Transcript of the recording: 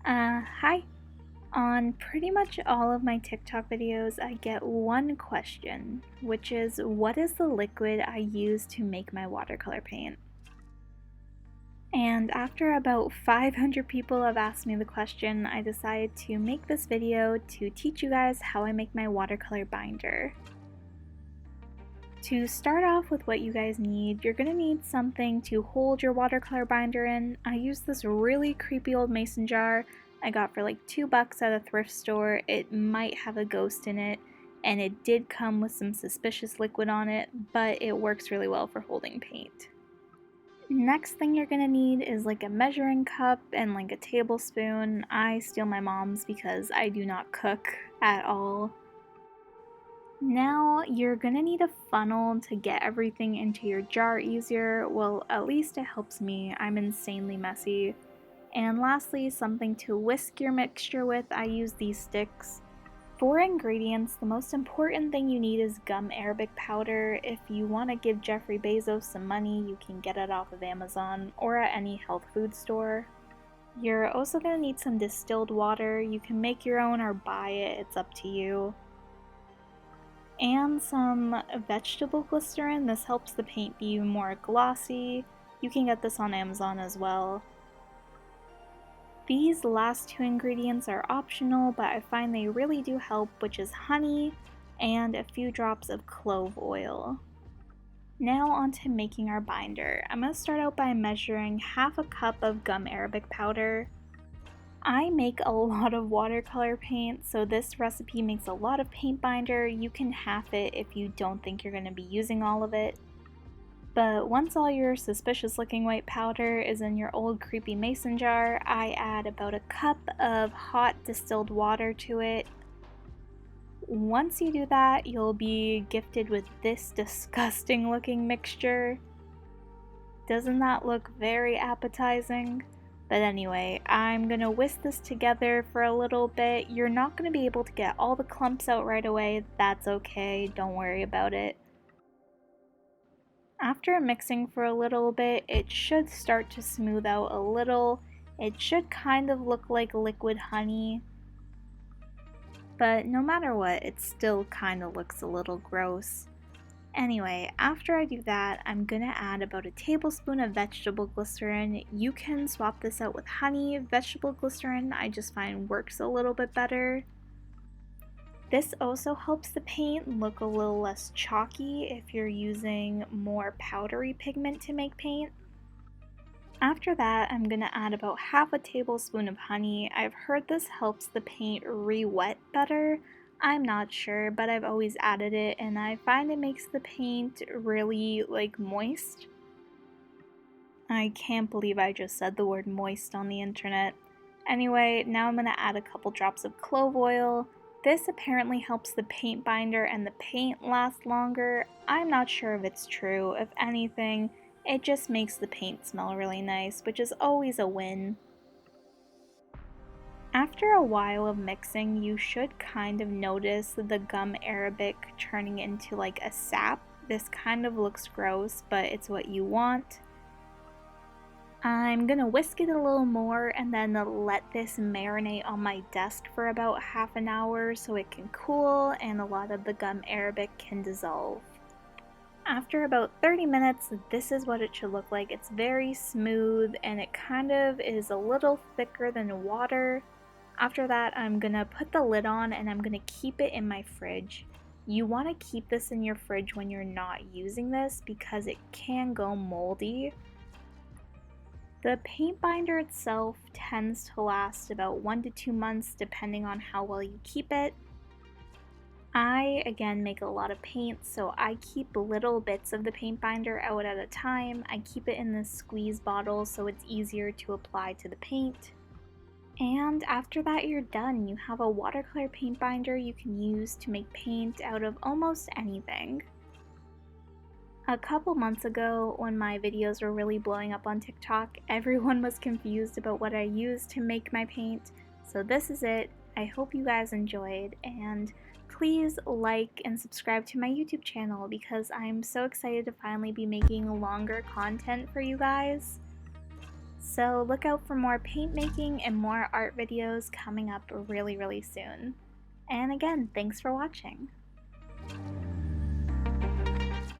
Hi. On pretty much all of my TikTok videos, I get one question, which is what is the liquid I use to make my watercolor paint? And after about 500 people have asked me the question, I decided to make this video to teach you guys how I make my watercolor binder. To start off with what you guys need, you're going to need something to hold your watercolor binder in. I use this really creepy old mason jar I got for like $2 at a thrift store. It might have a ghost in it, and it did come with some suspicious liquid on it, but it works really well for holding paint. Next thing you're going to need is like a measuring cup and like a tablespoon. I steal my mom's because I do not cook at all. Now you're gonna need a funnel to get everything into your jar easier. Well, at least it helps me. I'm insanely messy. And lastly, something to whisk your mixture with. I use these sticks. For ingredients, the most important thing you need is gum arabic powder. If you want to give Jeffrey Bezos some money, you can get it off of Amazon or at any health food store. You're also going to need some distilled water. You can make your own or buy it, it's up to you. And some vegetable glycerin. This helps the paint be more glossy. You can get this on Amazon as well. These last two ingredients are optional, but I find they really do help, which is honey and a few drops of clove oil. Now on to making our binder. I'm going to start out by measuring half a cup of gum arabic powder. I make a lot of watercolor paint, so this recipe makes a lot of paint binder. You can half it if you don't think you're going to be using all of it. But once all your suspicious looking white powder is in your old creepy mason jar, I add about a cup of hot distilled water to it. Once you do that, you'll be gifted with this disgusting looking mixture. Doesn't that look very appetizing? But anyway, I'm gonna whisk this together for a little bit. You're not gonna be able to get all the clumps out right away. That's okay, don't worry about it. After mixing for a little bit, it should start to smooth out a little. It should kind of look like liquid honey. But no matter what, it still kind of looks a little gross. Anyway, after I do that, I'm gonna add about a tablespoon of vegetable glycerin. You can swap this out with honey. Vegetable glycerin I just find works a little bit better. This also helps the paint look a little less chalky if you're using more powdery pigment to make paint. After that, I'm gonna add about half a tablespoon of honey. I've heard this helps the paint re-wet better. I'm not sure, but I've always added it and I find it makes the paint really moist. I can't believe I just said the word moist on the internet. Anyway, now I'm going to add a couple drops of clove oil. This apparently helps the paint binder and the paint last longer. I'm not sure if it's true. If anything, it just makes the paint smell really nice, which is always a win. After a while of mixing, you should kind of notice the gum arabic turning into like a sap. This kind of looks gross, but it's what you want. I'm gonna whisk it a little more and then let this marinate on my desk for about half an hour so it can cool and a lot of the gum arabic can dissolve. After about 30 minutes, this is what it should look like. It's very smooth and it kind of is a little thicker than water. After that, I'm gonna put the lid on and I'm gonna keep it in my fridge. You want to keep this in your fridge when you're not using this because it can go moldy. The paint binder itself tends to last about 1 to 2 months depending on how well you keep it. I, again, make a lot of paint, so I keep little bits of the paint binder out at a time. I keep it in this squeeze bottle so it's easier to apply to the paint. And after that, you're done. You have a watercolor paint binder you can use to make paint out of almost anything. A couple months ago, when my videos were really blowing up on TikTok, everyone was confused about what I used to make my paint. So this is it. I hope you guys enjoyed, and please like and subscribe to my YouTube channel because I'm so excited to finally be making longer content for you guys. So look out for more paint making and more art videos coming up really soon. And again, thanks for watching.